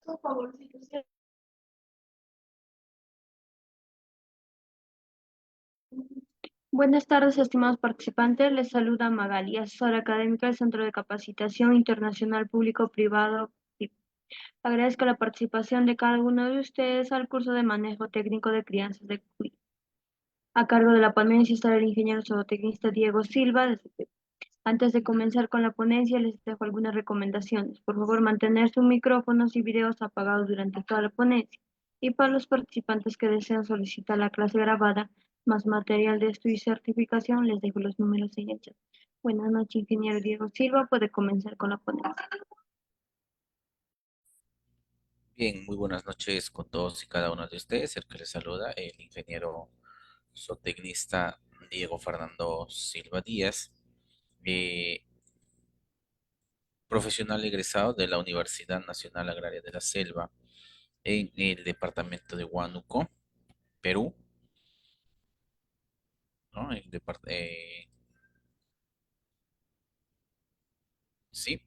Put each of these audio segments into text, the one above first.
Por favor, si usted- Buenas tardes, estimados participantes. Les saluda Magali, asesora académica del Centro de Capacitación Internacional Público-Privado. Agradezco la participación de cada uno de ustedes al curso de manejo técnico de crianzas de cuy. A cargo de la ponencia estará el ingeniero zootecnista Diego Silva. Antes de comenzar con la ponencia, les dejo algunas recomendaciones. Por favor, mantener sus micrófonos y videos apagados durante toda la ponencia. Y para los participantes que desean solicitar la clase grabada, más material de estudio y certificación, les dejo los números en el chat. Buenas noches, ingeniero Diego Silva. Puede comenzar con la ponencia. Bien, muy buenas noches con todos y cada uno de ustedes. El que les saluda, el ingeniero zootecnista Diego Fernando Silva Díaz, eh, profesional egresado de la Universidad Nacional Agraria de la Selva en el departamento de Huánuco, Perú, ¿no? Sí.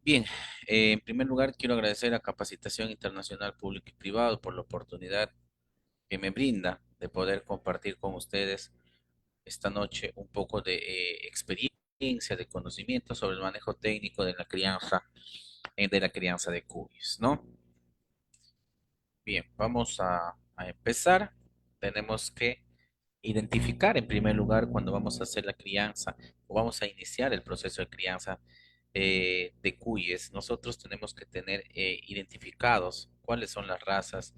Bien, en primer lugar quiero agradecer a Capacitación Internacional Público y Privado por la oportunidad que me brinda de poder compartir con ustedes esta noche un poco de experiencia, de conocimiento sobre el manejo técnico de la crianza de cuyes, ¿no? Bien, vamos a empezar. Tenemos que identificar en primer lugar cuando vamos a hacer la crianza o vamos a iniciar el proceso de crianza de cuyes. Nosotros tenemos que tener identificados cuáles son las razas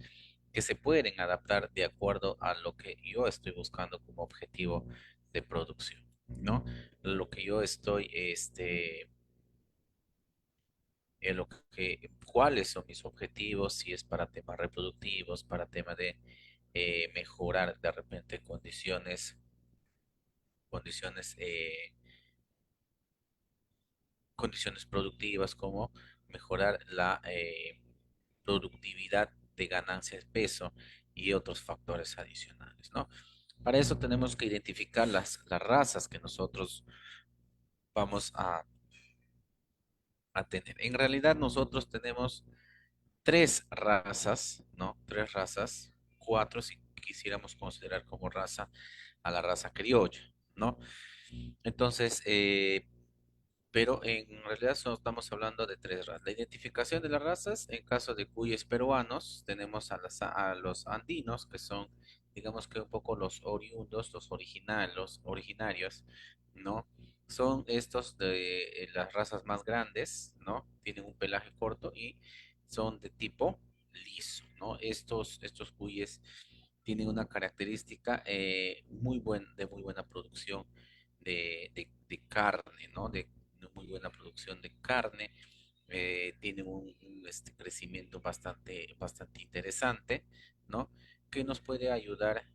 que se pueden adaptar de acuerdo a lo que yo estoy buscando como objetivo de producción, ¿no? Lo que yo estoy, cuáles son mis objetivos, si es para temas reproductivos, para tema de mejorar de repente condiciones, condiciones productivas, como mejorar la productividad de ganancias de peso y otros factores adicionales, ¿no? Para eso tenemos que identificar las razas que nosotros vamos a tener. En realidad nosotros tenemos tres razas, ¿no? Tres razas, cuatro si quisiéramos considerar como raza a la raza criolla, ¿no? Entonces, pero en realidad solo estamos hablando de tres razas. La identificación de las razas, en caso de cuyes peruanos, tenemos a los andinos, que son, digamos que un poco los oriundos, los originarios, ¿no? Son estos de las razas más grandes, ¿no? Tienen un pelaje corto y son de tipo liso, ¿no? Estos cuyes tienen una característica de muy buena producción de carne, ¿no? De muy buena producción de carne, tiene un crecimiento bastante interesante, ¿no? Que nos puede ayudar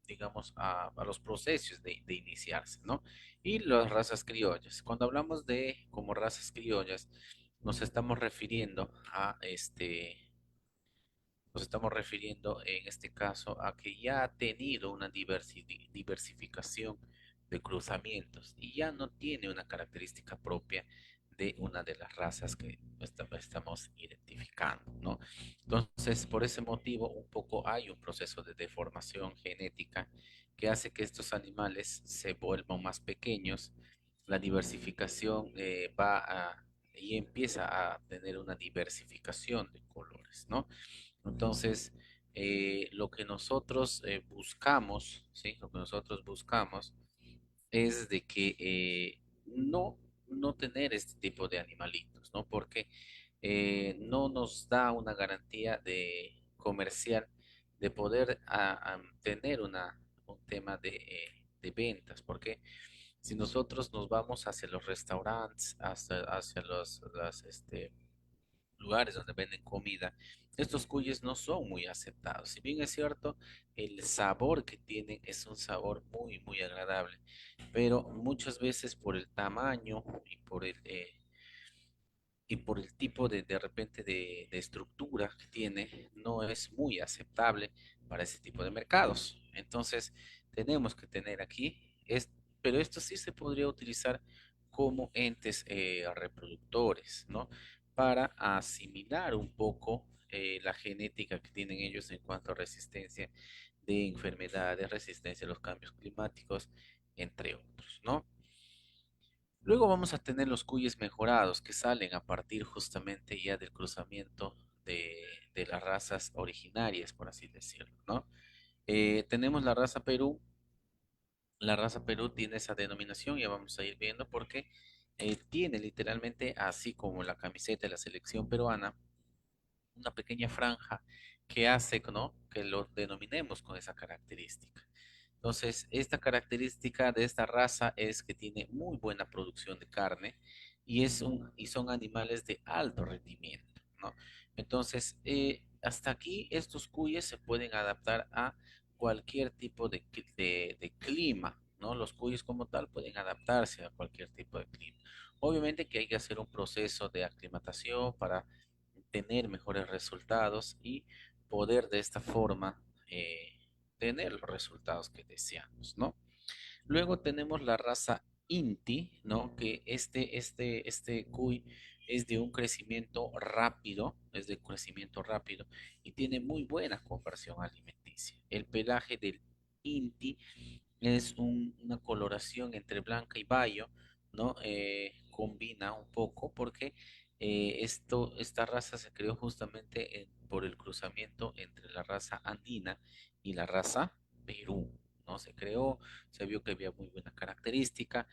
digamos, a los procesos de iniciarse, ¿no? Y las razas criollas. Cuando hablamos de como razas criollas, nos estamos refiriendo nos estamos refiriendo en este caso a que ya ha tenido una diversificación de cruzamientos y ya no tiene una característica propia de una de las razas que estamos identificando, ¿no? Entonces, por ese motivo, un poco hay un proceso de deformación genética que hace que estos animales se vuelvan más pequeños. La diversificación y empieza a tener una diversificación de colores, ¿no? Entonces, lo que nosotros buscamos, ¿sí? Lo que nosotros buscamos es de que no tener este tipo de animalitos, ¿no? Porque no nos da una garantía de comercial de poder tener un tema de ventas, porque si nosotros nos vamos hacia los restaurantes, hacia lugares donde venden comida, estos cuyes no son muy aceptados. Si bien es cierto, el sabor que tienen es un sabor muy agradable, pero muchas veces por el tamaño y y por el tipo de repente de estructura que tiene, no es muy aceptable para ese tipo de mercados. Entonces, tenemos que tener aquí, pero esto sí se podría utilizar como entes reproductores, ¿no? Para asimilar un poco la genética que tienen ellos en cuanto a resistencia de enfermedades, resistencia a los cambios climáticos, entre otros, ¿no? Luego vamos a tener los cuyes mejorados que salen a partir justamente ya del cruzamiento de las razas originarias, por así decirlo, ¿no? Tenemos la raza Perú. La raza Perú tiene esa denominación, ya vamos a ir viendo porque tiene literalmente, así como la camiseta de la selección peruana, una pequeña franja que hace, ¿no? Que lo denominemos con esa característica. Entonces, esta característica de esta raza es que tiene muy buena producción de carne y son animales de alto rendimiento, ¿no? Entonces, hasta aquí estos cuyes se pueden adaptar a cualquier tipo de clima, ¿no? Los cuyes como tal pueden adaptarse a cualquier tipo de clima. Obviamente que hay que hacer un proceso de aclimatación para tener mejores resultados y poder de esta forma tener los resultados que deseamos, ¿no? Luego tenemos la raza Inti, ¿no? Que este cuy es de un crecimiento rápido, es de crecimiento rápido y tiene muy buena conversión alimenticia. El pelaje del Inti es una coloración entre blanca y bayo, ¿no? Combina un poco porque esta raza se creó justamente por el cruzamiento entre la raza andina y la raza Perú, ¿no? Se creó, se vio que había muy buena característica,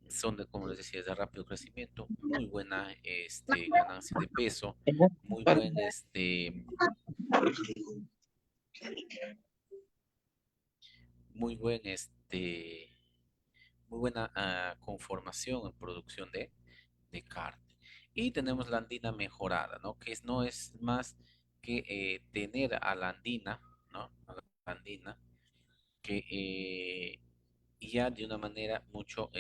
son de, como les decía, de rápido crecimiento, muy buena ganancia de peso, muy buen muy buen muy buena conformación en producción de carne. Y tenemos la andina mejorada, ¿no? No es más que tener a la andina, ¿no? A la andina, que ya de una manera mucho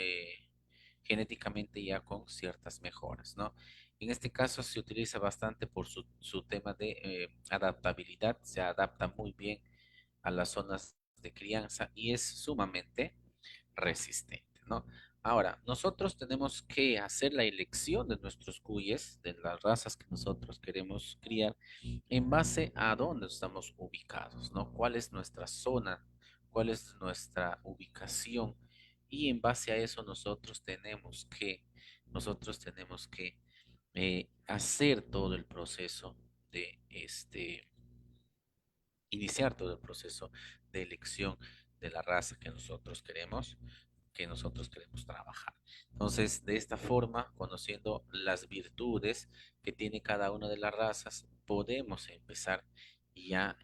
genéticamente ya con ciertas mejoras, ¿no? En este caso se utiliza bastante por su tema de adaptabilidad, se adapta muy bien a las zonas de crianza y es sumamente resistente, ¿no? Ahora, nosotros tenemos que hacer la elección de nuestros cuyes, de las razas que nosotros queremos criar, en base a dónde estamos ubicados, ¿no? ¿Cuál es nuestra zona? ¿Cuál es nuestra ubicación? Y en base a eso nosotros tenemos que hacer todo el proceso de iniciar todo el proceso de elección de la raza que nosotros queremos trabajar. Entonces, de esta forma, conociendo las virtudes que tiene cada una de las razas, podemos empezar ya,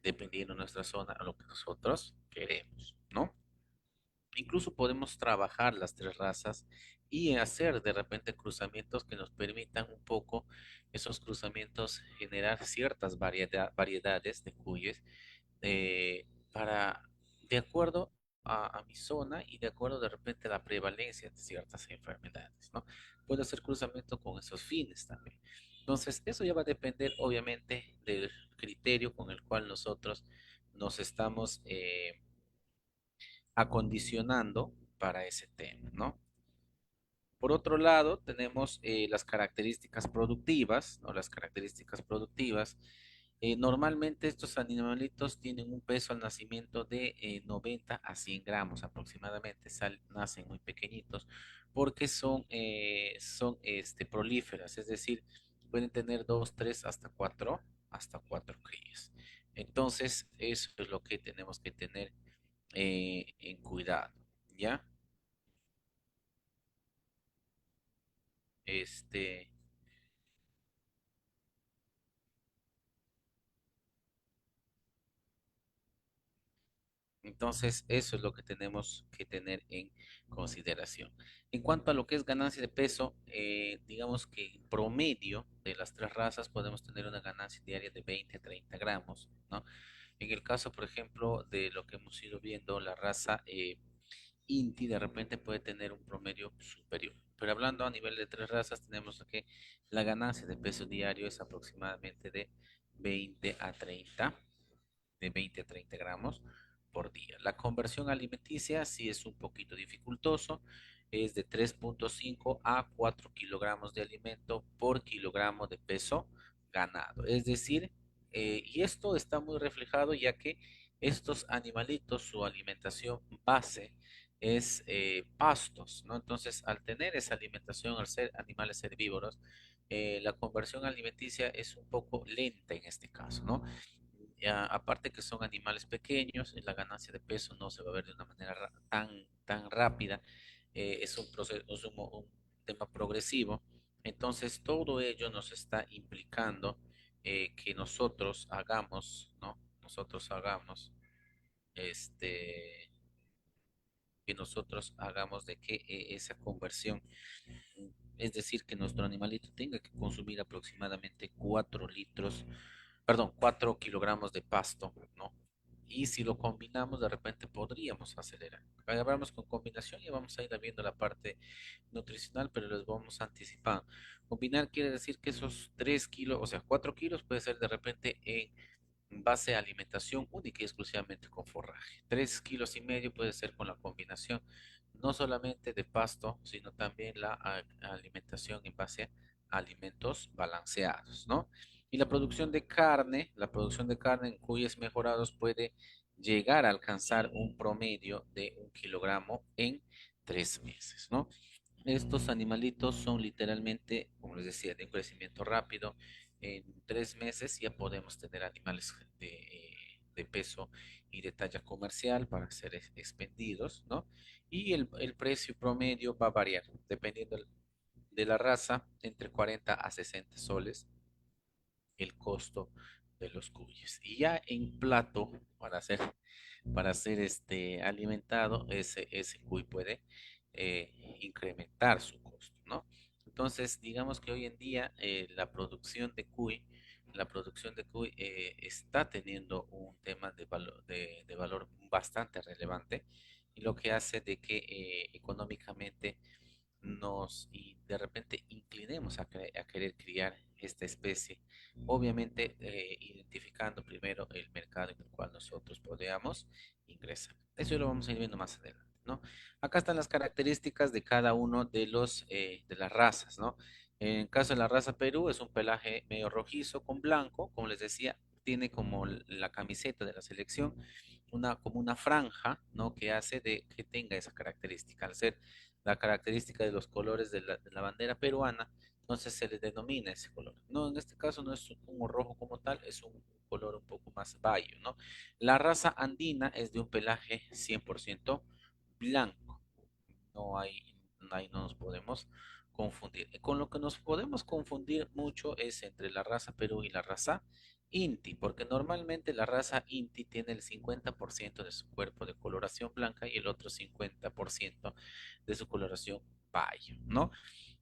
dependiendo de nuestra zona, a lo que nosotros queremos, ¿no? Incluso podemos trabajar las tres razas y hacer de repente cruzamientos que nos permitan un poco esos cruzamientos generar ciertas variedades de cuyes para, de acuerdo a mi zona y de acuerdo de repente a la prevalencia de ciertas enfermedades, ¿no? Puedo hacer cruzamiento con esos fines también. Entonces, eso ya va a depender obviamente del criterio con el cual nosotros nos estamos acondicionando para ese tema, ¿no? Por otro lado, tenemos las características productivas, ¿no? Las características productivas. Normalmente estos animalitos tienen un peso al nacimiento de 90 a 100 gramos aproximadamente. Nacen muy pequeñitos porque son prolíferas, es decir, pueden tener dos, tres, hasta cuatro crías. Entonces, eso es lo que tenemos que tener en cuidado, ¿ya? Este, entonces, eso es lo que tenemos que tener en consideración. En cuanto a lo que es ganancia de peso, digamos que en promedio de las tres razas podemos tener una ganancia diaria de 20 a 30 gramos, ¿no? En el caso, por ejemplo, de lo que hemos ido viendo, la raza Inti de repente puede tener un promedio superior. Pero pero hablando a nivel de tres razas, tenemos que la ganancia de peso diario es aproximadamente de 20 a 30, de 20 a 30 gramos por día. La conversión alimenticia sí es un poquito dificultoso, es de 3,5 a 4 kilogramos de alimento por kilogramo de peso ganado. Es decir, y esto está muy reflejado ya que estos animalitos, su alimentación base es pastos, ¿no? Entonces, al tener esa alimentación, al ser animales herbívoros, la conversión alimenticia es un poco lenta en este caso, ¿no? Ya, aparte que son animales pequeños, la ganancia de peso no se va a ver de una manera tan rápida, es un proceso, es un tema progresivo, entonces todo ello nos está implicando que nosotros hagamos, ¿no? Nosotros hagamos, este, que nosotros hagamos de que esa conversión, es decir, que nuestro animalito tenga que consumir aproximadamente 4 litros, perdón, 4 kilogramos de pasto, ¿no? Y si lo combinamos, de repente podríamos acelerar. Hablamos con combinación y vamos a ir viendo la parte nutricional, pero les vamos anticipando. Combinar quiere decir que esos 3 kilos, o sea, 4 kilos puede ser de repente en base a alimentación única y exclusivamente con forraje. 3,5 kilos puede ser con la combinación no solamente de pasto, sino también la alimentación en base a alimentos balanceados, ¿no? Y la producción de carne en cuyes mejorados puede llegar a alcanzar un promedio de 1 kilogramo en 3 meses, ¿no? Estos animalitos son literalmente, como les decía, de un crecimiento rápido. En 3 meses ya podemos tener animales de peso y de talla comercial para ser expendidos, ¿no? Y el precio promedio va a variar dependiendo de la raza, entre 40 a 60 soles el costo de los cuyes. Y ya en plato, para ser alimentado, ese cuy puede incrementar su costo, ¿no? Entonces, digamos que hoy en día la producción de cuy está teniendo un tema de valor bastante relevante y lo que hace de que económicamente y de repente inclinemos a querer criar esta especie, obviamente identificando primero el mercado en el cual nosotros podamos ingresar. Eso lo vamos a ir viendo más adelante, ¿no? Acá están las características de cada uno de las razas, ¿no? En el caso de la raza Perú es un pelaje medio rojizo con blanco, como les decía, tiene como la camiseta de la selección, como una franja, ¿no? Que hace de que tenga esa característica. Al ser la característica de los colores de la bandera peruana, entonces se le denomina ese color. No, en este caso no es un rojo como tal, es un color un poco más bayo, ¿no? La raza andina es de un pelaje 100% blanco. No hay, no nos podemos confundir. Con lo que nos podemos confundir mucho es entre la raza Perú y la raza Inti, porque normalmente la raza Inti tiene el 50% de su cuerpo de coloración blanca y el otro 50% de su coloración bayo, ¿no?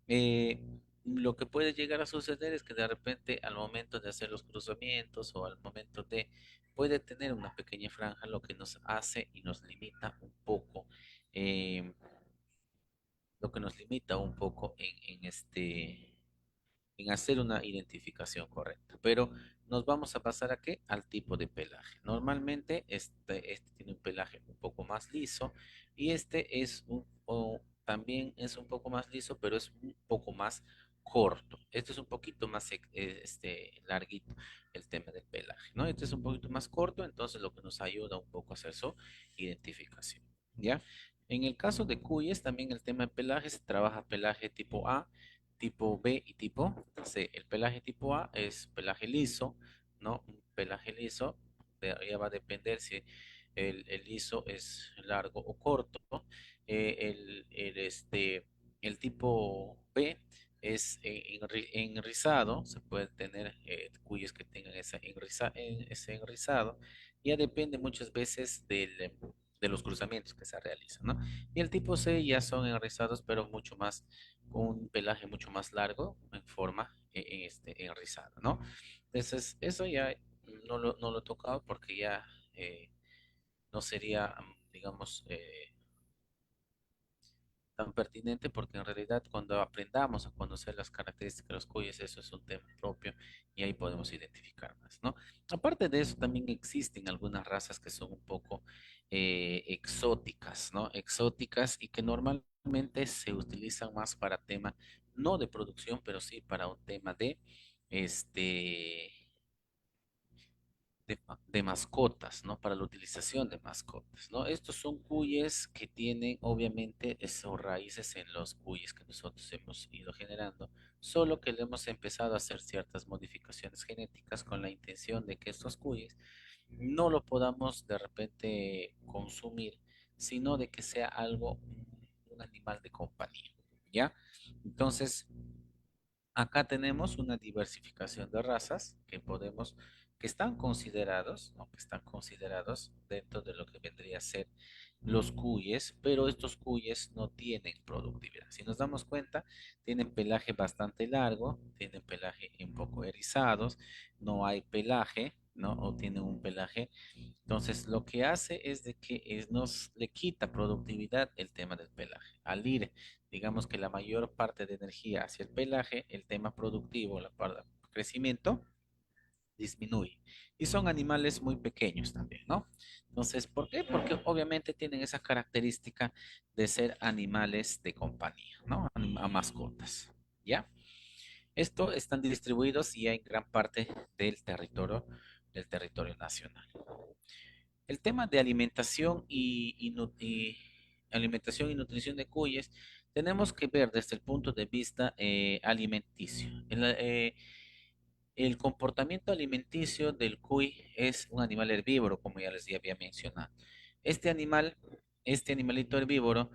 Eh, lo que puede llegar a suceder es que de repente al momento de hacer los cruzamientos o al momento puede tener una pequeña franja, lo que nos hace y nos limita un poco, eh, en hacer una identificación correcta. Pero nos vamos a pasar a qué? Al tipo de pelaje. Normalmente este tiene un pelaje un poco más liso y también es un poco más liso, pero es un poco más corto. Este es un poquito más larguito el tema del pelaje, ¿no? Este es un poquito más corto, entonces lo que nos ayuda un poco a hacer su identificación, ¿ya? En el caso de cuyes, también el tema de pelaje se trabaja pelaje tipo A, tipo B y tipo C. El pelaje tipo A es pelaje liso, ¿no? Un pelaje liso, ya va a depender si el liso es largo o corto. El tipo B es enrizado, se puede tener cuyes que tengan ese enrizado, ya depende muchas veces de los cruzamientos que se realizan, ¿no? Y el tipo C ya son enrizados, pero mucho más, con un pelaje mucho más largo en forma enrizada, ¿no? Entonces, eso ya no lo he tocado porque ya no sería, digamos, tan pertinente porque en realidad cuando aprendamos a conocer las características de los cuyes, eso es un tema propio y ahí podemos identificar más, ¿no? Aparte de eso, también existen algunas razas que son un poco exóticas, ¿no? Exóticas y que normalmente se utilizan más para tema, no de producción, pero sí para un tema de, este, de mascotas, ¿no? Para la utilización de mascotas, ¿no? Estos son cuyes que tienen, obviamente, esos raíces en los cuyes que nosotros hemos ido generando, solo que le hemos empezado a hacer ciertas modificaciones genéticas con la intención de que estos cuyes no lo podamos de repente consumir, sino de que sea algo, un animal de compañía, ¿ya? Entonces, acá tenemos una diversificación de razas que podemos, que están considerados, ¿no? Que están considerados dentro de lo que vendría a ser los cuyes, pero estos cuyes no tienen productividad. Si nos damos cuenta, tienen pelaje bastante largo, tienen pelaje un poco erizados, no hay pelaje, ¿no? O tienen un pelaje. Entonces, lo que hace es de que nos le quita productividad el tema del pelaje. Al ir, digamos que la mayor parte de energía hacia el pelaje, el tema productivo, la parte de crecimiento, disminuye. Y son animales muy pequeños también, ¿no? Entonces, ¿por qué? Porque obviamente tienen esa característica de ser animales de compañía, ¿no? A mascotas, ¿ya? Esto están distribuidos y en gran parte del territorio nacional. El tema de alimentación alimentación y nutrición de cuyes tenemos que ver desde el punto de vista alimenticio. El comportamiento alimenticio del cuy es un animal herbívoro, como ya les había mencionado. Este animal, este animalito herbívoro,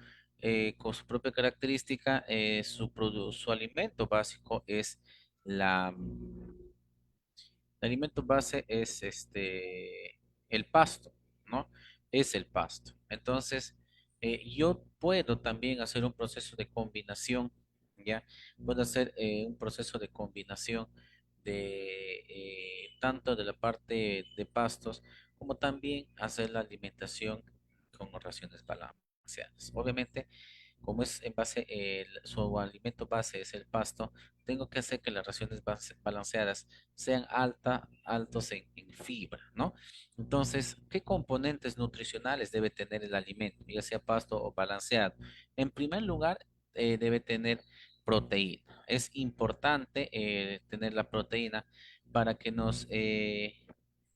con su propia característica, su alimento básico es la, el alimento base es el pasto, ¿no? Es el pasto. Entonces, yo puedo también hacer un proceso de combinación, ¿ya? Puedo hacer un proceso de combinación de tanto de la parte de pastos como también hacer la alimentación con raciones balanceadas. Obviamente, como es en base, su alimento base es el pasto, tengo que hacer que las raciones balanceadas sean altos en fibra, ¿no? Entonces, ¿qué componentes nutricionales debe tener el alimento, ya sea pasto o balanceado? En primer lugar, debe tener proteína. Es importante tener la proteína para que nos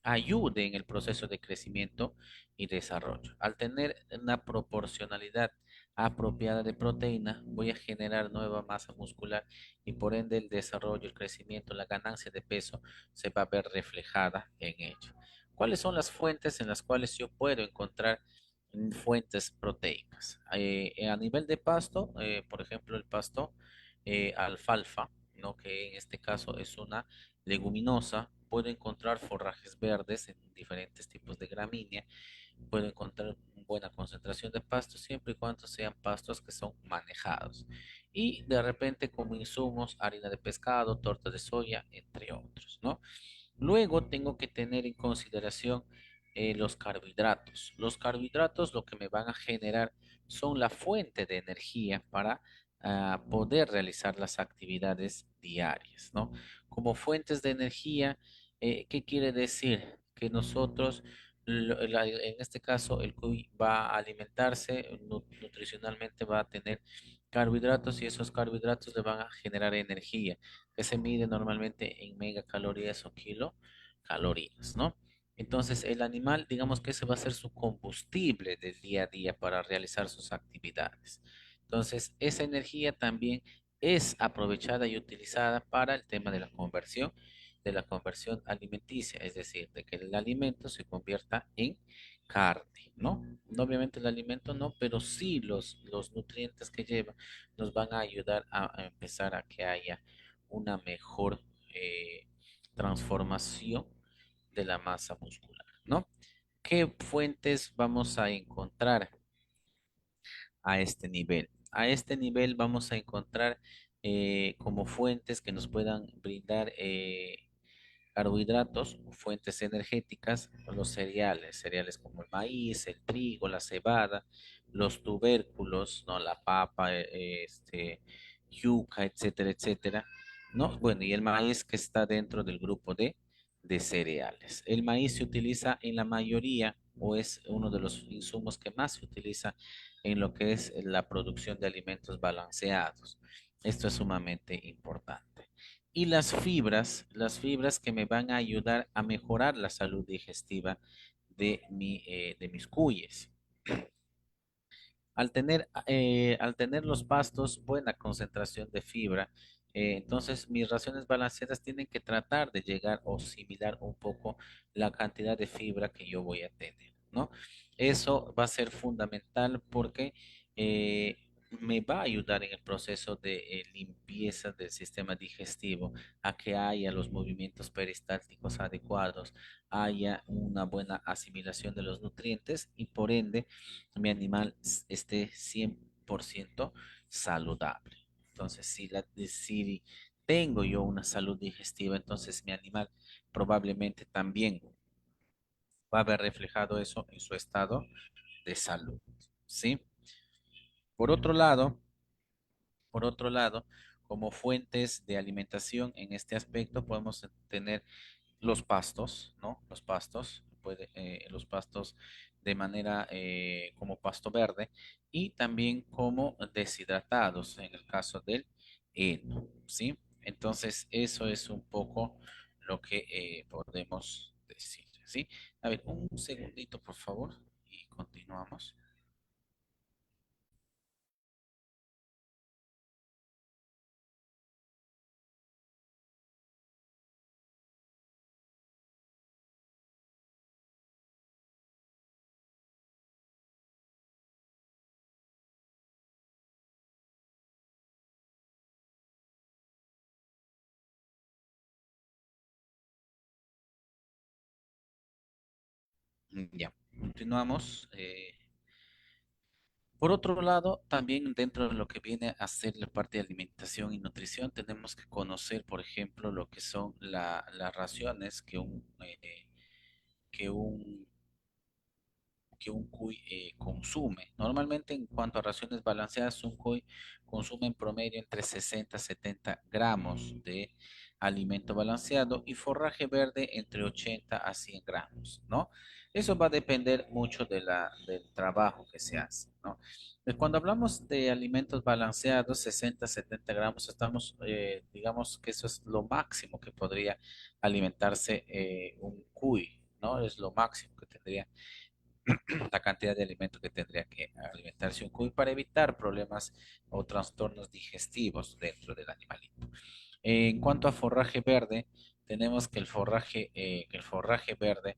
ayude en el proceso de crecimiento y desarrollo. Al tener una proporcionalidad apropiada de proteína, voy a generar nueva masa muscular y por ende el desarrollo, el crecimiento, la ganancia de peso se va a ver reflejada en ello. ¿Cuáles son las fuentes en las cuales yo puedo encontrar fuentes proteicas? A nivel de pasto, por ejemplo, el pasto alfalfa, ¿no? Que en este caso es una leguminosa, puedo encontrar forrajes verdes en diferentes tipos de gramínea, puedo encontrar buena concentración de pastos siempre y cuando sean pastos que son manejados. Y de repente como insumos, harina de pescado, torta de soya, entre otros, ¿no? Luego tengo que tener en consideración los carbohidratos. Los carbohidratos lo que me van a generar son la fuente de energía para poder realizar las actividades diarias, ¿no? Como fuentes de energía, ¿qué quiere decir? Que nosotros, en este caso, el cuy va a alimentarse nutricionalmente, va a tener carbohidratos y esos carbohidratos le van a generar energía que se mide normalmente en megacalorías o kilocalorías, ¿no? Entonces, el animal, digamos que ese va a ser su combustible del día a día para realizar sus actividades. Entonces, esa energía también es aprovechada y utilizada para el tema de la conversión alimenticia, es decir, de que el alimento se convierta en carne, ¿no? No, obviamente el alimento no, pero sí los nutrientes que lleva nos van a ayudar a empezar a que haya una mejor transformación de la masa muscular, ¿no? ¿Qué fuentes vamos a encontrar a este nivel? A este nivel vamos a encontrar como fuentes que nos puedan brindar Carbohidratos, fuentes energéticas, los cereales, cereales como el maíz, el trigo, la cebada, los tubérculos, ¿no? La papa, yuca, etcétera, etcétera, ¿no? Bueno, y el maíz que está dentro del grupo de cereales. El maíz se utiliza en la mayoría o es uno de los insumos que más se utiliza en lo que es la producción de alimentos balanceados. Esto es sumamente importante. Y las fibras que me van a ayudar a mejorar la salud digestiva de mis cuyes. Al tener los pastos buena concentración de fibra, entonces mis raciones balanceadas tienen que tratar de llegar o similar un poco la cantidad de fibra que yo voy a tener, ¿no? Eso va a ser fundamental porque eh, me va a ayudar en el proceso de limpieza del sistema digestivo a que haya los movimientos peristálticos adecuados, haya una buena asimilación de los nutrientes y por ende mi animal esté 100% saludable. Entonces, si tengo yo una salud digestiva, entonces mi animal probablemente también va a ver reflejado eso en su estado de salud, ¿sí? Por otro lado, por otro lado, como fuentes de alimentación en este aspecto podemos tener los pastos, ¿no? Los pastos de manera como pasto verde y también como deshidratados en el caso del heno, ¿sí? Entonces, eso es un poco lo que podemos decir, ¿sí? A ver, un segundito, por favor, y continuamos. Ya, continuamos. Por otro lado, también dentro de lo que viene a ser la parte de alimentación y nutrición, tenemos que conocer, por ejemplo, lo que son las raciones que un que un cuy consume. Normalmente en cuanto a raciones balanceadas, un cuy consume en promedio entre 60 a 70 gramos de alimento balanceado y forraje verde entre 80 a 100 gramos, ¿no? Eso va a depender mucho del trabajo que se hace, ¿no? Cuando hablamos de alimentos balanceados, 60 a 70 gramos, digamos que eso es lo máximo que podría alimentarse un cuy, ¿no? Es lo máximo que tendría la cantidad de alimento que tendría que alimentarse un cuy para evitar problemas o trastornos digestivos dentro del animalito. En cuanto a forraje verde, tenemos que el forraje verde,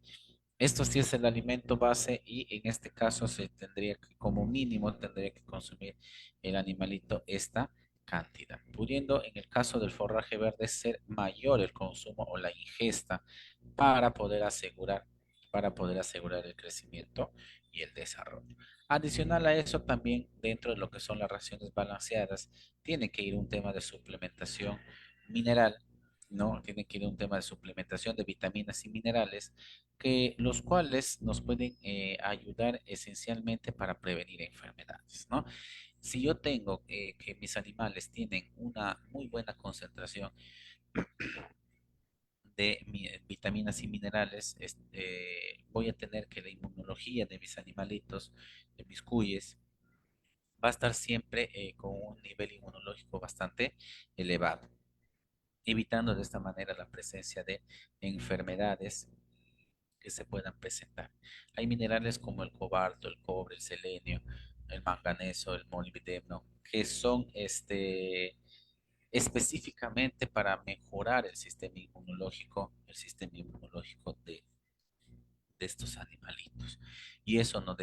esto sí es el alimento base y en este caso se tendría que, como mínimo, tendría que consumir el animalito esta cantidad, pudiendo en el caso del forraje verde ser mayor el consumo o la ingesta para poder asegurar, para poder asegurar el crecimiento y el desarrollo. Adicional a eso, también dentro de lo que son las raciones balanceadas, tiene que ir un tema de suplementación mineral, ¿no? Tiene que ir un tema de suplementación de vitaminas y minerales, que los cuales nos pueden ayudar esencialmente para prevenir enfermedades, ¿no? Si yo tengo que mis animales tienen una muy buena concentración de vitaminas y minerales, voy a tener que la inmunología de mis animalitos, de mis cuyes, va a estar siempre con un nivel inmunológico bastante elevado, evitando de esta manera la presencia de enfermedades que se puedan presentar. Hay minerales como el cobalto, el cobre, el selenio, el manganeso, el molibdeno, que son específicamente para mejorar el sistema inmunológico de estos animalitos. Y eso no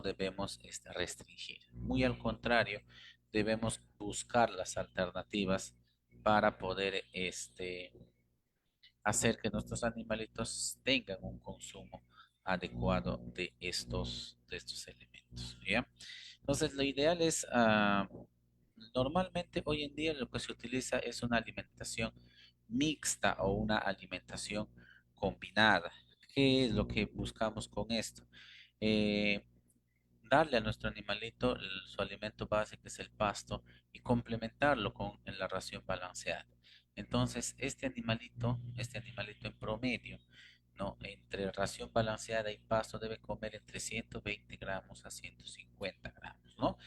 debemos restringir. Muy al contrario, debemos buscar las alternativas para poder hacer que nuestros animalitos tengan un consumo adecuado de estos elementos, ¿ya? Entonces, lo ideal normalmente hoy en día lo que se utiliza es una alimentación mixta o una alimentación combinada. ¿Qué es lo que buscamos con esto? Eh, Darle a nuestro animalito su alimento base, que es el pasto, y complementarlo con en la ración balanceada. Entonces, este animalito en promedio, ¿no? Entre ración balanceada y pasto debe comer entre 120 gramos a 150 gramos, ¿no?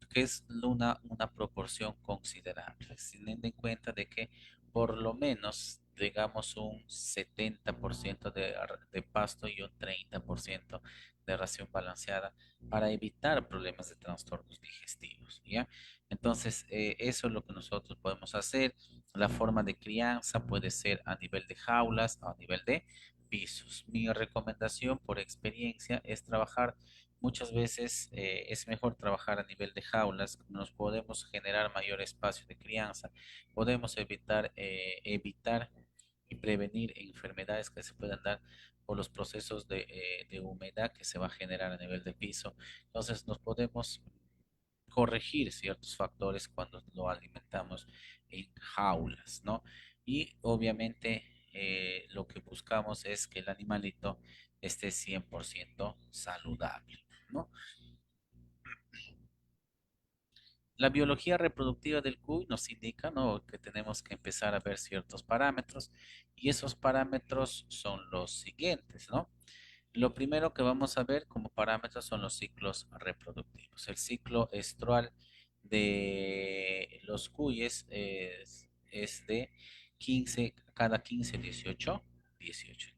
Que es una proporción considerable, teniendo en cuenta de que por lo menos digamos un 70% de pasto y un 30% de ración balanceada para evitar problemas de trastornos digestivos, ¿ya? Entonces, eso es lo que nosotros podemos hacer. La forma de crianza puede ser a nivel de jaulas o a nivel de pisos. Mi recomendación por experiencia es trabajar. Muchas veces es mejor trabajar a nivel de jaulas, nos podemos generar mayor espacio de crianza, podemos evitar y prevenir enfermedades que se puedan dar por los procesos de humedad que se va a generar a nivel de piso. Entonces nos podemos corregir ciertos factores cuando lo alimentamos en jaulas, ¿no? Y obviamente lo que buscamos es que el animalito esté 100% saludable, ¿no? La biología reproductiva del cuy nos indica, ¿no?, que tenemos que empezar a ver ciertos parámetros y esos parámetros son los siguientes, ¿no? Lo primero que vamos a ver como parámetros son los ciclos reproductivos. El ciclo estrual de los cuyes es de 15, cada 15, 18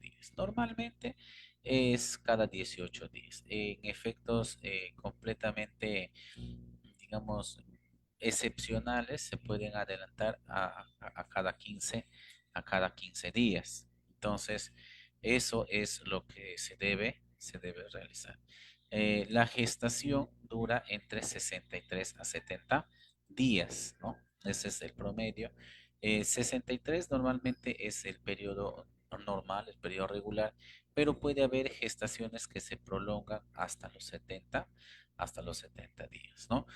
días. Normalmente es cada 18 días. En efectos completamente, digamos, excepcionales se pueden adelantar a cada 15 días. Entonces, eso es lo que se debe realizar. La gestación dura entre 63 a 70 días, ¿no? Ese es el promedio. 63 normalmente es el periodo normal, el periodo regular, pero puede haber gestaciones que se prolongan hasta los 70 días, ¿no?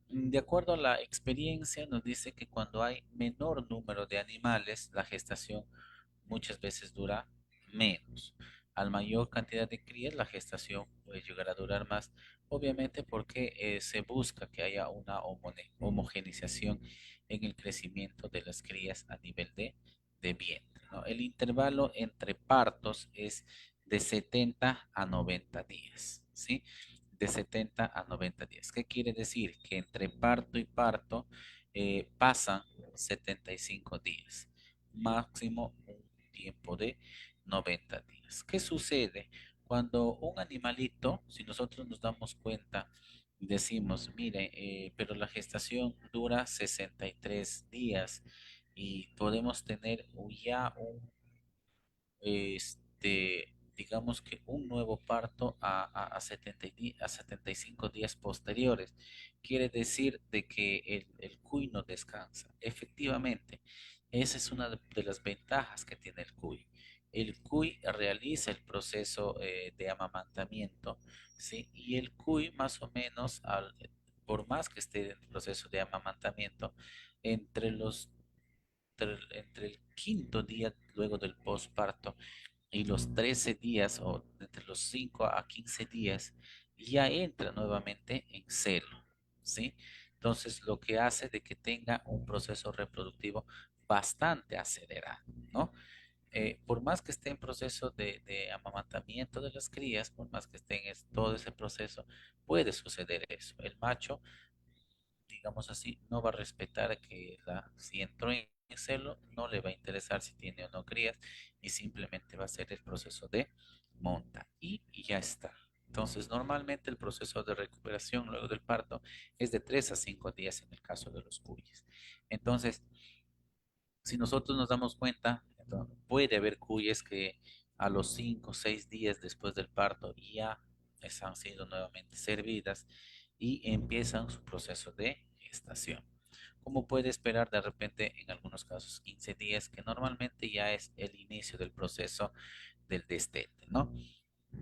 De acuerdo a la experiencia, nos dice que cuando hay menor número de animales, la gestación muchas veces dura menos. Al mayor cantidad de crías, la gestación puede llegar a durar más, obviamente porque se busca que haya una homogenización en el crecimiento de las crías a nivel de vientre, ¿no? El intervalo entre partos es de 70 a 90 días, ¿sí? De 70 a 90 días. ¿Qué quiere decir? Que entre parto y parto pasan 75 días, máximo un tiempo de 90 días. ¿Qué sucede? Cuando un animalito, si nosotros nos damos cuenta y decimos, mire, pero la gestación dura 63 días y podemos tener ya digamos que un nuevo parto a 75 días posteriores. Quiere decir de que el cuy no descansa. Efectivamente, esa es una de las ventajas que tiene el cuy. El cuy realiza el proceso de amamantamiento, ¿sí? Y el cuy más o menos, por más que esté en el proceso de amamantamiento, entre entre el quinto día luego del posparto y los 13 días o entre los 5 a 15 días ya entra nuevamente en celo, ¿sí? Entonces lo que hace de que tenga un proceso reproductivo bastante acelerado, ¿no? Por más que esté en proceso de amamantamiento de las crías, por más que esté en todo ese proceso, puede suceder eso. El macho, digamos así, no va a respetar que si entró en celo, no le va a interesar si tiene o no crías y simplemente va a ser el proceso de monta y ya está. Entonces, normalmente el proceso de recuperación luego del parto es de 3 a 5 días en el caso de los cuyes. Entonces, si nosotros nos damos cuenta, entonces, puede haber cuyes que a los 5 o 6 días después del parto ya han sido nuevamente servidas y empiezan su proceso de gestación. Como puede esperar de repente en algunos casos 15 días, que normalmente ya es el inicio del proceso del destete, ¿no?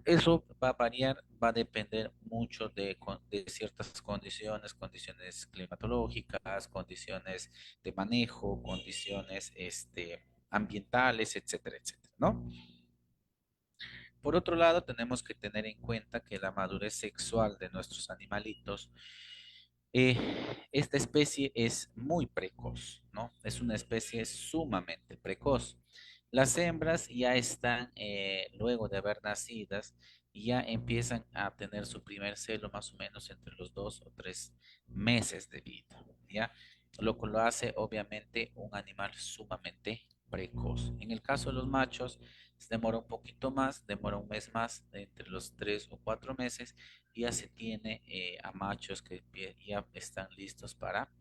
Eso va a variar, va a depender mucho de ciertas condiciones, condiciones climatológicas, condiciones de manejo, condiciones ambientales, etcétera, etcétera, ¿no? Por otro lado, tenemos que tener en cuenta que la madurez sexual de nuestros animalitos, eh, esta especie es muy precoz, ¿no? Es una especie sumamente precoz. Las hembras ya están, luego de haber nacidas, ya empiezan a tener su primer celo más o menos entre los 2 o 3 meses de vida, ¿ya? Lo que lo hace obviamente un animal sumamente precoz. En el caso de los machos, se demora un poquito más, demora un mes más, entre los 3 o 4 meses, y ya se tiene a machos que ya están listos para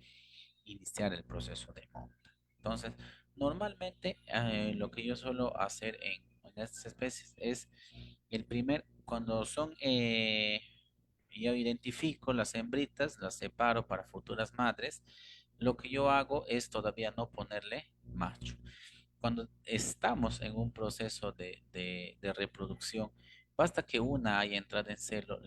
iniciar el proceso de monta. Entonces, normalmente lo que yo suelo hacer en estas especies es cuando son, yo identifico las hembritas, las separo para futuras madres, lo que yo hago es todavía no ponerle macho. Cuando estamos en un proceso de reproducción, basta que una haya entrado en celo,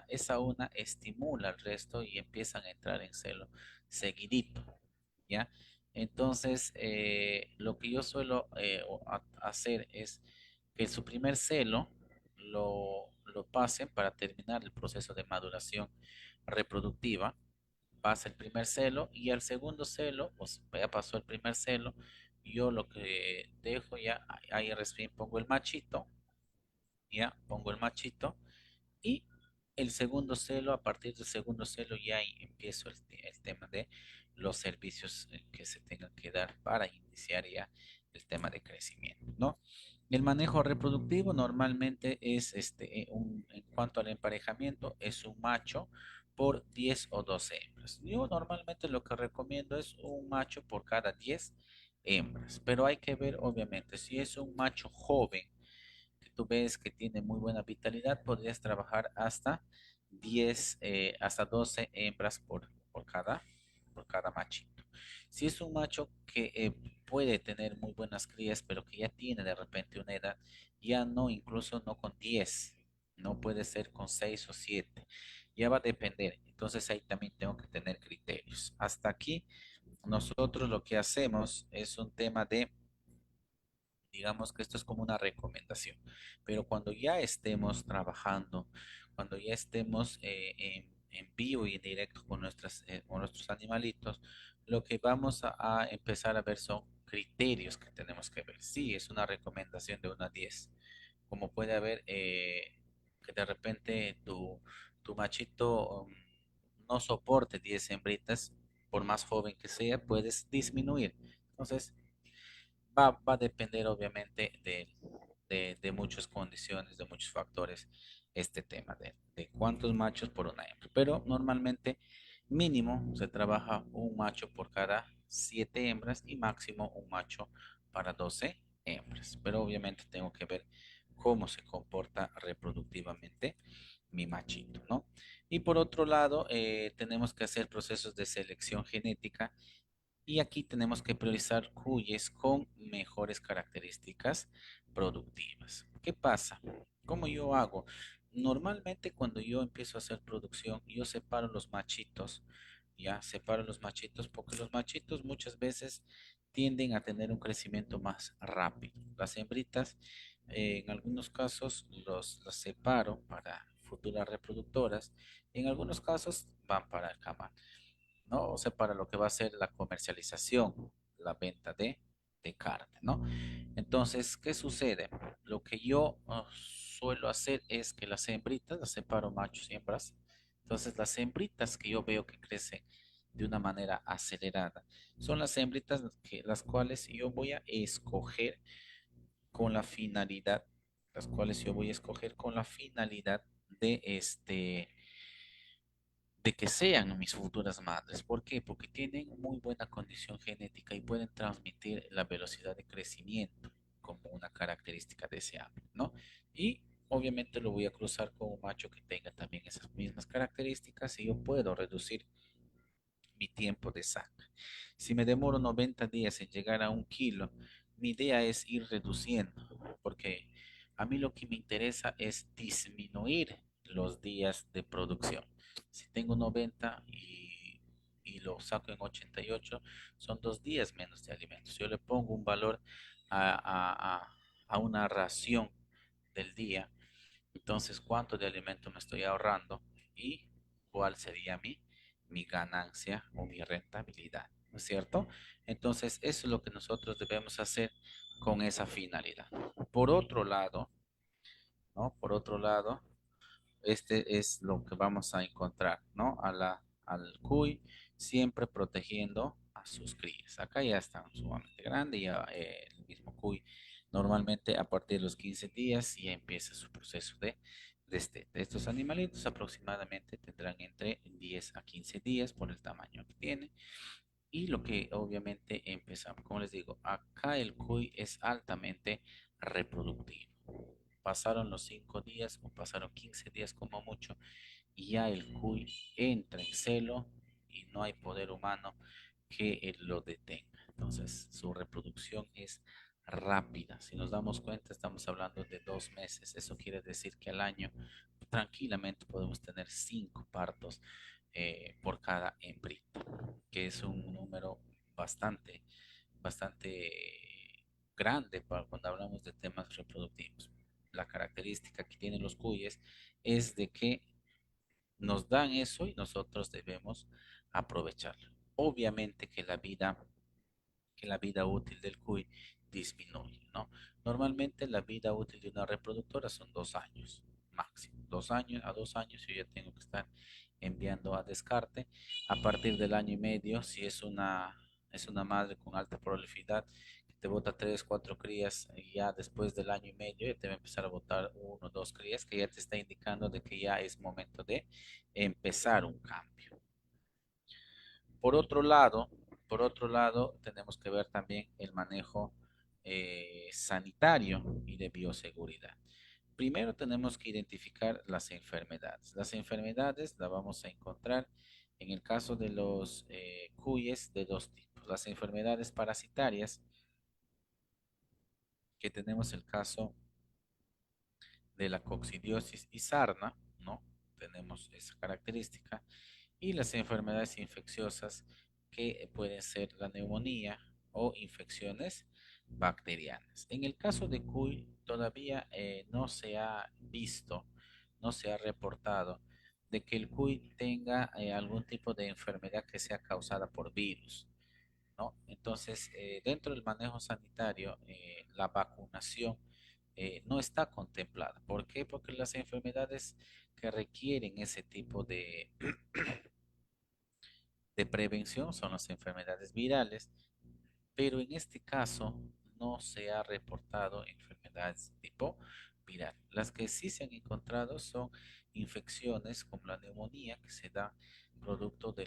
esa una estimula al resto y empiezan a entrar en celo seguidito, ¿ya? Entonces, lo que yo suelo hacer es que su primer celo lo pasen para terminar el proceso de maduración reproductiva. Pasa el primer celo y al segundo celo, pues ya pasó el primer celo, yo lo que dejo ya, ahí recién pongo el machito, ya pongo el machito, y el segundo celo, a partir del segundo celo ya ahí empiezo el tema de los servicios que se tengan que dar para iniciar ya el tema de crecimiento, ¿no? El manejo reproductivo normalmente es en cuanto al emparejamiento, es un macho por 10 o 12 hembras. Yo normalmente lo que recomiendo es un macho por cada 10 hembras, pero hay que ver obviamente si es un macho joven que tú ves que tiene muy buena vitalidad, podrías trabajar hasta 10, hasta 12 hembras por cada machito. Si es un macho que puede tener muy buenas crías, pero que ya tiene de repente una edad, ya no, incluso no con 10, no puede ser con 6 o 7, ya va a depender. Entonces ahí también tengo que tener criterios. Hasta aquí nosotros lo que hacemos es un tema de, digamos que esto es como una recomendación, pero cuando ya estemos trabajando, cuando ya estemos en vivo y en directo con nuestros animalitos, lo que vamos a empezar a ver son criterios que tenemos que ver. Sí, es una recomendación de 1 a 10, como puede haber que de repente tu machito no soporte 10 hembritas, por más joven que sea, puedes disminuir. Entonces, va a depender obviamente de muchas condiciones, de muchos factores, este tema de cuántos machos por una hembra. Pero normalmente mínimo se trabaja un macho por cada 7 hembras y máximo un macho para 12 hembras. Pero obviamente tengo que ver cómo se comporta reproductivamente mi machito, ¿no? Y por otro lado, tenemos que hacer procesos de selección genética y aquí tenemos que priorizar cuyes con mejores características productivas. ¿Qué pasa? ¿Cómo yo hago? Normalmente cuando yo empiezo a hacer producción, yo separo los machitos, ya separo los machitos porque los machitos muchas veces tienden a tener un crecimiento más rápido. Las hembritas, en algunos casos las separo para futuras reproductoras, en algunos casos van para el camal, ¿no? O sea, para lo que va a ser la comercialización, la venta de carne, ¿no? Entonces, ¿qué sucede? Lo que yo suelo hacer es que las hembritas, las separo machos y hembras. Entonces, las hembritas que yo veo que crecen de una manera acelerada son las hembritas las cuales yo voy a escoger con la finalidad, las cuales yo voy a escoger con la finalidad de que sean mis futuras madres. ¿Por qué? Porque tienen muy buena condición genética y pueden transmitir la velocidad de crecimiento como una característica deseable, ¿no? Y obviamente lo voy a cruzar con un macho que tenga también esas mismas características y yo puedo reducir mi tiempo de saca. Si me demoro 90 días en llegar a 1 kilo, mi idea es ir reduciendo, porque a mí lo que me interesa es disminuir los días de producción. Si tengo 90 y lo saco en 88, son 2 días menos de alimentos. Yo le pongo un valor a una ración del día, entonces cuánto de alimento me estoy ahorrando y cuál sería mi ganancia o mi rentabilidad, ¿no es cierto? Entonces eso es lo que nosotros debemos hacer con esa finalidad. Por otro lado, ¿no? Por otro lado, este es lo que vamos a encontrar, ¿no? Al cuy siempre protegiendo a sus crías. Acá ya están sumamente grandes, ya el mismo cuy normalmente a partir de los 15 días ya empieza su proceso de destete. Estos animalitos aproximadamente tendrán entre 10 a 15 días por el tamaño que tiene. Y lo que obviamente empezamos, como les digo, acá el cuy es altamente reproductivo. Pasaron los 5 días o pasaron 15 días como mucho y ya el cuy entra en celo y no hay poder humano que lo detenga. Entonces su reproducción es rápida. Si nos damos cuenta, estamos hablando de 2 meses. Eso quiere decir que al año tranquilamente podemos tener 5 partos por cada hembrita, que es un número bastante grande para cuando hablamos de temas reproductivos. La característica que tienen los cuyes es de que nos dan eso y nosotros debemos aprovecharlo. Obviamente que la vida útil del cuy disminuye, ¿no? Normalmente la vida útil de una reproductora son 2 años máximo. 2 años, a 2 años yo ya tengo que estar enviando a descarte. A partir del año y medio, si es una madre con alta prolificidad que te bota 3, 4 crías, y ya después del año y medio ya te va a empezar a botar 1, 2 crías, que ya te está indicando de que ya es momento de empezar un cambio. Por otro lado, por otro lado, tenemos que ver también el manejo sanitario y de bioseguridad. Primero tenemos que identificar las enfermedades. Las enfermedades las vamos a encontrar en el caso de los cuyes de dos tipos. Las enfermedades parasitarias, que tenemos el caso de la coccidiosis y sarna, ¿no? Tenemos esa característica. Y las enfermedades infecciosas que pueden ser la neumonía o infecciones bacterianas. En el caso de cuy todavía no se ha visto, no se ha reportado de que el cuy tenga algún tipo de enfermedad que sea causada por virus, ¿no? Entonces, dentro del manejo sanitario, la vacunación no está contemplada. ¿Por qué? Porque las enfermedades que requieren ese tipo de prevención son las enfermedades virales, pero en este caso no se ha reportado enfermedades tipo viral. Las que sí se han encontrado son infecciones como la neumonía que se da producto de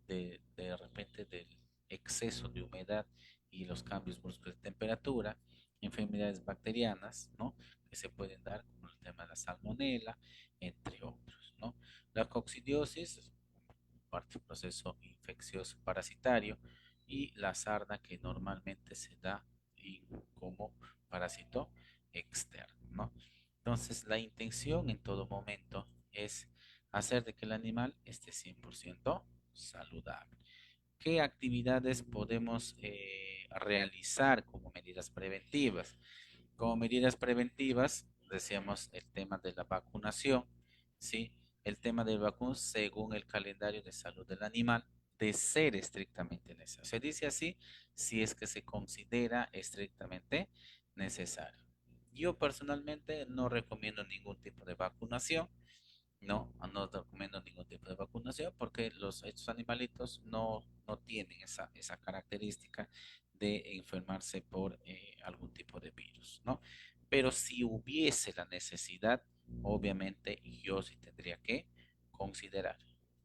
de repente del exceso de humedad y los cambios bruscos de temperatura, enfermedades bacterianas, ¿no? Que se pueden dar como el tema de la salmonela, entre otros, ¿no? La coccidiosis parte del proceso infeccioso parasitario y la sarna que normalmente se da como parásito externo, ¿no? Entonces, la intención en todo momento es hacer de que el animal esté 100% saludable. ¿Qué actividades podemos realizar como medidas preventivas? Como medidas preventivas, decíamos el tema de la vacunación, ¿sí? El tema de vacunas según el calendario de salud del animal, de ser estrictamente necesario. Se dice así si es que se considera estrictamente necesario. Yo personalmente no recomiendo ningún tipo de vacunación, no recomiendo ningún tipo de vacunación porque estos animalitos no tienen esa característica de enfermarse por algún tipo de virus, ¿no? Pero si hubiese la necesidad, obviamente yo sí tendría que considerar.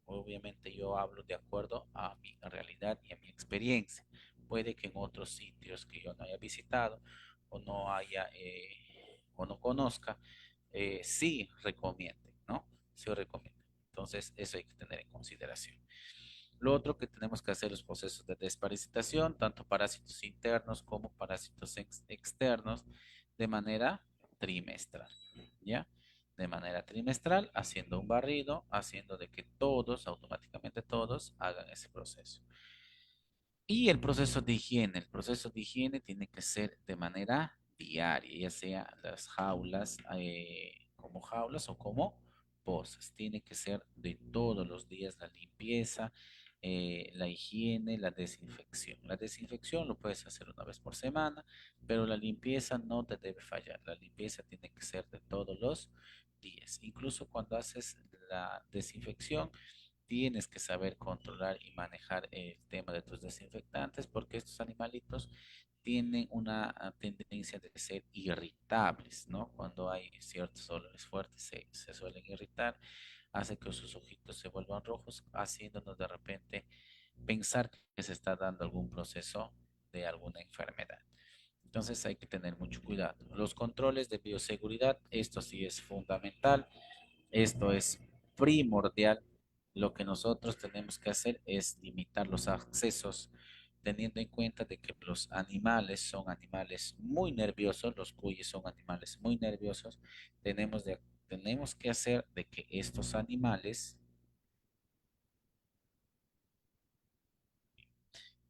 Obviamente yo hablo de acuerdo a mi realidad y a mi experiencia. Puede que en otros sitios que yo no haya visitado o no haya o no conozca, sí recomienden, ¿no? Se recomienda. Entonces, eso hay que tener en consideración. Lo otro que tenemos que hacer los procesos de desparasitación, tanto parásitos internos como parásitos externos, de manera trimestral, ¿ya? De manera trimestral, haciendo un barrido, haciendo de que todos, automáticamente todos, hagan ese proceso. Y el proceso de higiene tiene que ser de manera diaria, ya sea las jaulas, como jaulas o como pozas. Tiene que ser de todos los días la limpieza, la higiene, la desinfección. La desinfección lo puedes hacer una vez por semana, pero la limpieza no te debe fallar. La limpieza tiene que ser de todos los días. Incluso cuando haces la desinfección, tienes que saber controlar y manejar el tema de tus desinfectantes porque estos animalitos tienen una tendencia de ser irritables, ¿no? Cuando hay ciertos olores fuertes se suelen irritar, hace que sus ojitos se vuelvan rojos, haciéndonos de repente pensar que se está dando algún proceso de alguna enfermedad. Entonces hay que tener mucho cuidado. Los controles de bioseguridad, esto sí es fundamental. Esto es primordial. Lo que nosotros tenemos que hacer es limitar los accesos, teniendo en cuenta de que los animales son animales muy nerviosos, los cuyes son animales muy nerviosos. Tenemos que hacer de que estos animales,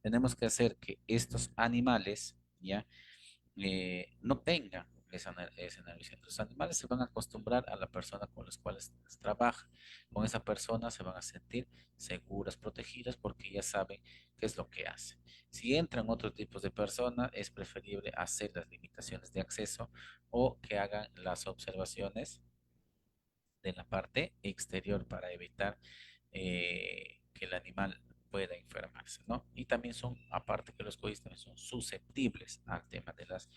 tenemos que hacer que estos animales, ¿ya? No tengan esa nerviosismo. Los animales se van a acostumbrar a la persona con las cuales trabajan. Con esa persona se van a sentir seguras, protegidas, porque ya saben qué es lo que hace. Si entran otros tipos de personas, es preferible hacer las limitaciones de acceso o que hagan las observaciones de la parte exterior para evitar que el animal pueda enfermarse, ¿no? Y también son, aparte que los cuellos también son susceptibles al tema de las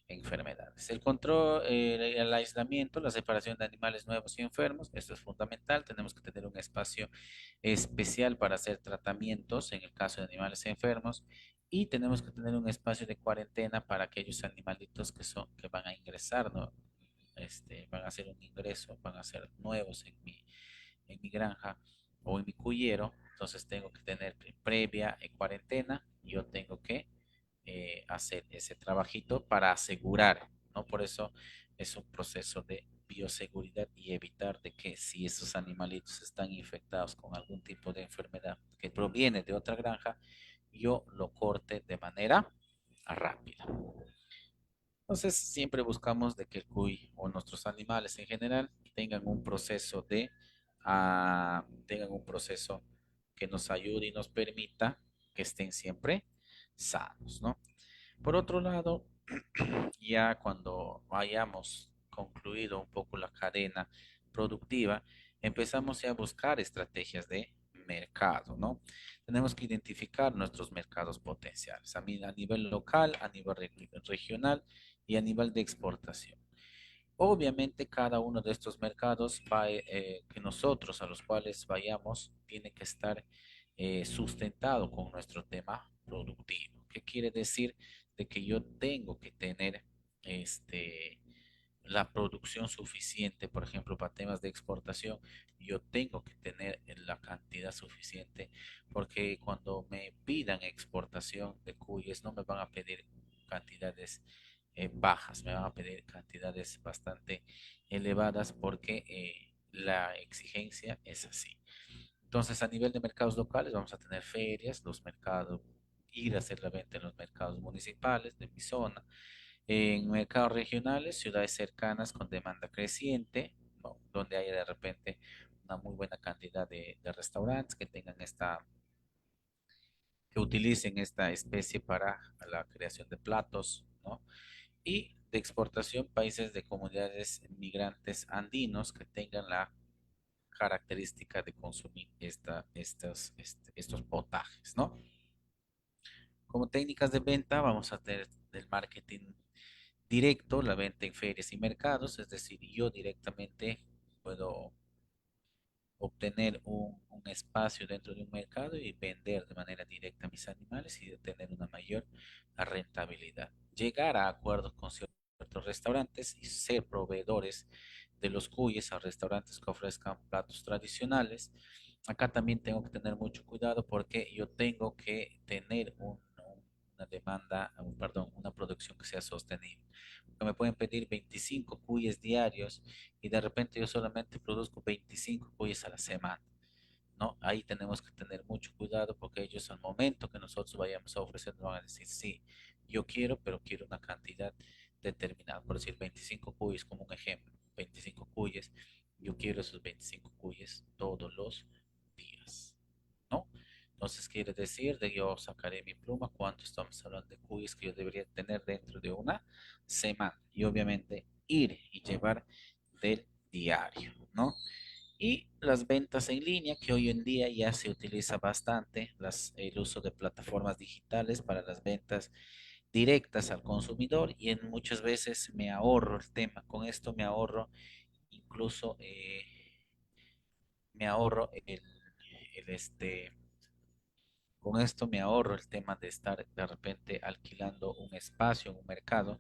enfermedades. El control, el aislamiento, la separación de animales nuevos y enfermos, esto es fundamental. Tenemos que tener un espacio especial para hacer tratamientos en el caso de animales enfermos y tenemos que tener un espacio de cuarentena para aquellos animalitos que van a ingresar, ¿no? Van a hacer un ingreso, van a ser nuevos en mi granja o en mi cuyero, entonces tengo que tener previa cuarentena, yo tengo que hacer ese trabajito para asegurar, ¿no? Por eso es un proceso de bioseguridad y evitar de que si esos animalitos están infectados con algún tipo de enfermedad que proviene de otra granja, yo lo corte de manera rápida. Entonces, siempre buscamos de que el cuy o nuestros animales en general tengan un proceso que nos ayude y nos permita que estén siempre sanos, ¿no? Por otro lado, ya cuando hayamos concluido un poco la cadena productiva, empezamos ya a buscar estrategias de mercado, ¿no? Tenemos que identificar nuestros mercados potenciales, a nivel local, a nivel regional y a nivel de exportación. Obviamente cada uno de estos mercados que nosotros a los cuales vayamos tiene que estar sustentado con nuestro tema productivo. ¿Qué quiere decir? De que yo tengo que tener este, la producción suficiente, por ejemplo, para temas de exportación, yo tengo que tener la cantidad suficiente, porque cuando me pidan exportación de cuyes, no me van a pedir cantidades bajas, me van a pedir cantidades bastante elevadas, porque la exigencia es así. Entonces, a nivel de mercados locales, vamos a tener ferias, los mercados, ir a hacer la venta en los mercados municipales de mi zona, en mercados regionales, ciudades cercanas con demanda creciente, ¿no? Donde haya de repente una muy buena cantidad de restaurantes que utilicen esta especie para la creación de platos, ¿no? Y de exportación, países de comunidades migrantes andinos que tengan la característica de consumir estos potajes, ¿no? Como técnicas de venta, vamos a tener el marketing directo, la venta en ferias y mercados, es decir, yo directamente puedo obtener un espacio dentro de un mercado y vender de manera directa mis animales y tener una mayor rentabilidad. Llegar a acuerdos con ciertos restaurantes y ser proveedores de los cuyes a restaurantes que ofrezcan platos tradicionales. Acá también tengo que tener mucho cuidado porque yo tengo que tener una demanda, perdón, una producción que sea sostenible. Porque me pueden pedir 25 cuyes diarios y de repente yo solamente produzco 25 cuyes a la semana. ¿no? Ahí tenemos que tener mucho cuidado porque ellos al momento que nosotros vayamos a ofrecer nos van a decir, sí, yo quiero, pero quiero una cantidad determinada. Por decir 25 cuyes como un ejemplo, 25 cuyes, yo quiero esos 25 cuyes todos los días, ¿no? Entonces quiere decir de yo sacaré mi pluma cuánto estamos hablando de cuyes que yo debería tener dentro de una semana y obviamente ir y llevar del diario, ¿no? Y las ventas en línea, que hoy en día ya se utiliza bastante, el uso de plataformas digitales para las ventas directas al consumidor y en muchas veces me ahorro el tema. Con esto me ahorro incluso, me ahorro el con esto me ahorro el tema de estar de repente alquilando un espacio en un mercado,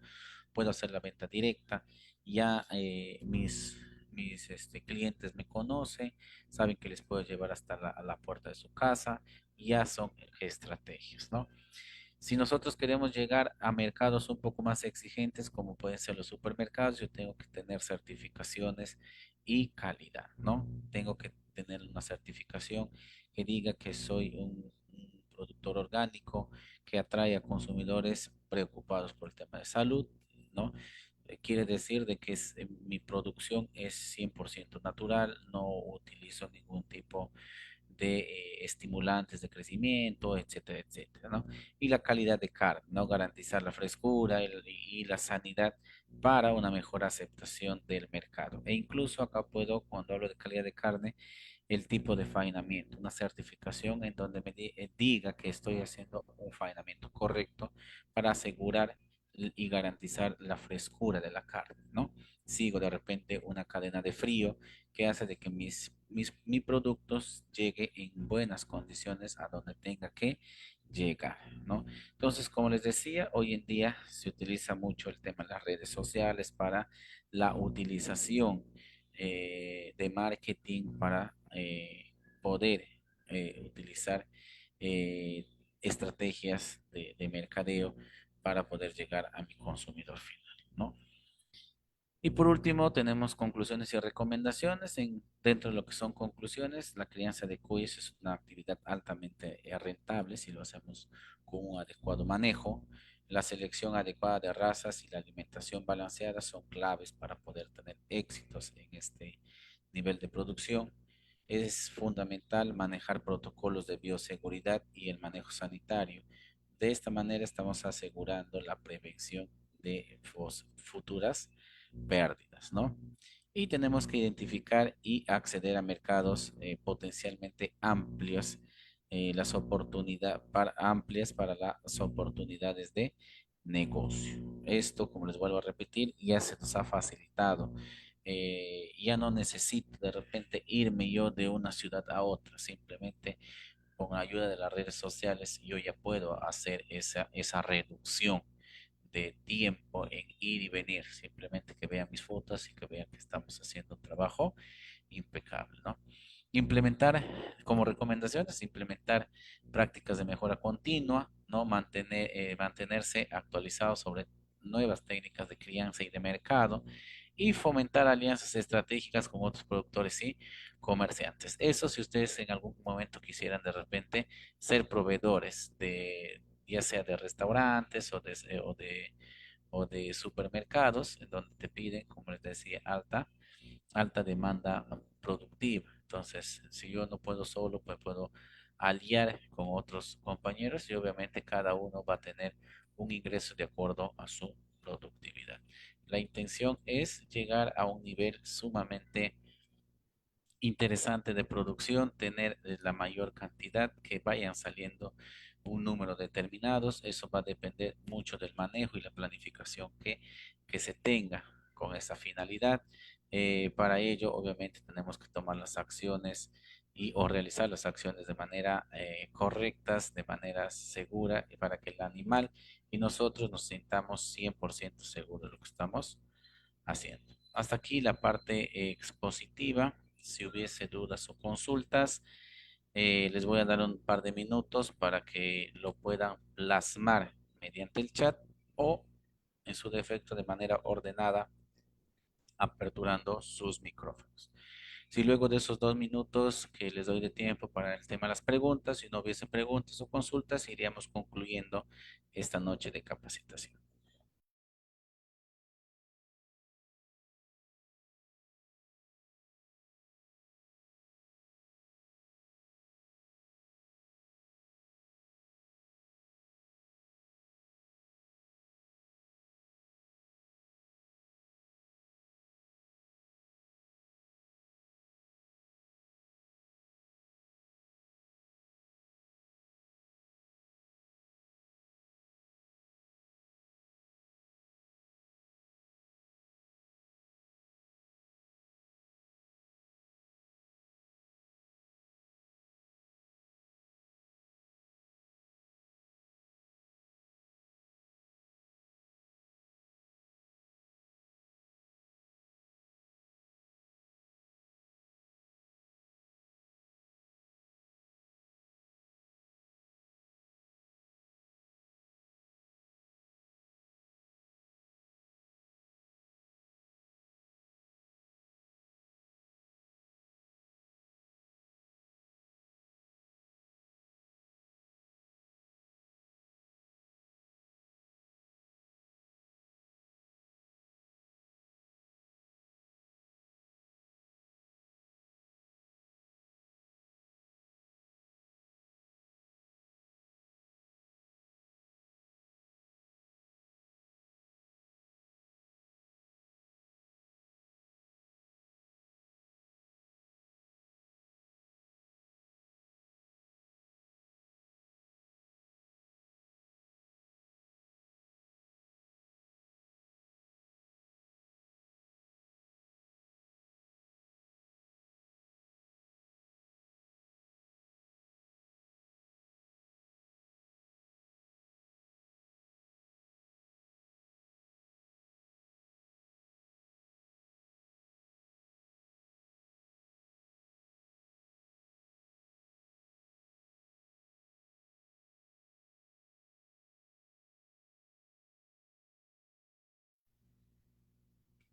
puedo hacer la venta directa, ya mis clientes me conocen, saben que les puedo llevar hasta a la puerta de su casa, ya son estrategias, ¿no? Si nosotros queremos llegar a mercados un poco más exigentes, como pueden ser los supermercados, yo tengo que tener certificaciones y calidad, ¿no? Tengo que tener una certificación que diga que soy un productor orgánico que atrae a consumidores preocupados por el tema de salud, ¿no? Quiere decir de que mi producción es 100% natural, no utilizo ningún tipo de estimulantes de crecimiento, etcétera, etcétera, ¿no? Y la calidad de carne, ¿no? Garantizar la frescura y la sanidad para una mejor aceptación del mercado. E incluso acá puedo, cuando hablo de calidad de carne, el tipo de faenamiento, una certificación en donde diga que estoy haciendo un faenamiento correcto para asegurar y garantizar la frescura de la carne, ¿no? Sigo de repente una cadena de frío que hace de que mis productos llegue en buenas condiciones a donde tenga que llegar, ¿no? Entonces, como les decía, hoy en día se utiliza mucho el tema de las redes sociales para la utilización de marketing para poder utilizar eh, estrategias de mercadeo para poder llegar a mi consumidor final, ¿no? Y por último, tenemos conclusiones y recomendaciones. Dentro de lo que son conclusiones, la crianza de cuyes es una actividad altamente rentable si lo hacemos con un adecuado manejo. La selección adecuada de razas y la alimentación balanceada son claves para poder tener éxitos en este nivel de producción. Es fundamental manejar protocolos de bioseguridad y el manejo sanitario. De esta manera estamos asegurando la prevención de futuras pérdidas, ¿no? Y tenemos que identificar y acceder a mercados potencialmente amplios, las oportunidades para, amplias para las oportunidades de negocio. Esto, como les vuelvo a repetir, ya se nos ha facilitado. Ya no necesito de repente irme yo de una ciudad a otra, simplemente con ayuda de las redes sociales yo ya puedo hacer esa reducción de tiempo en ir y venir, simplemente que vean mis fotos y que vean que estamos haciendo un trabajo impecable, ¿no? Implementar, como recomendaciones, implementar prácticas de mejora continua, ¿no? Mantenerse actualizados sobre nuevas técnicas de crianza y de mercado y fomentar alianzas estratégicas con otros productores y comerciantes. Eso si ustedes en algún momento quisieran de repente ser proveedores de, ya sea de restaurantes o de supermercados, en donde te piden, como les decía, alta demanda productiva. Entonces, si yo no puedo solo, pues puedo aliar con otros compañeros y obviamente cada uno va a tener un ingreso de acuerdo a su productividad. La intención es llegar a un nivel sumamente interesante de producción, tener la mayor cantidad que vayan saliendo un número determinados. Eso va a depender mucho del manejo y la planificación que se tenga con esa finalidad. Para ello, obviamente, tenemos que tomar las acciones y o realizar las acciones de manera correctas, de manera segura, y para que el animal y nosotros nos sintamos 100% seguros de lo que estamos haciendo. Hasta aquí la parte expositiva. Si hubiese dudas o consultas, les voy a dar un par de minutos para que lo puedan plasmar mediante el chat o en su defecto de manera ordenada, aperturando sus micrófonos. Si luego de esos 2 minutos que les doy de tiempo para el tema de las preguntas, si no hubiese preguntas o consultas, iríamos concluyendo esta noche de capacitación.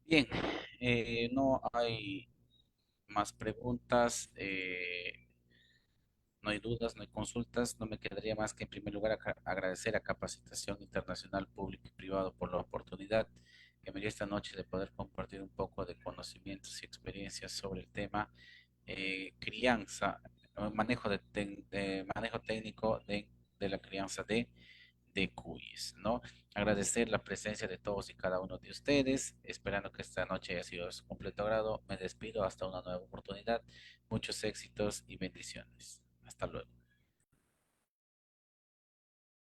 Bien, no hay más preguntas. No hay dudas, no hay consultas. No me quedaría más que en primer lugar agradecer a Capacitación Internacional Público y Privado por la oportunidad que me dio esta noche de poder compartir un poco de conocimientos y experiencias sobre el tema crianza, manejo, manejo técnico de la crianza de cuyes, ¿no? Agradecer la presencia de todos y cada uno de ustedes, esperando que esta noche haya sido de su completo agrado. Me despido hasta una nueva oportunidad. Muchos éxitos y bendiciones. Hasta luego.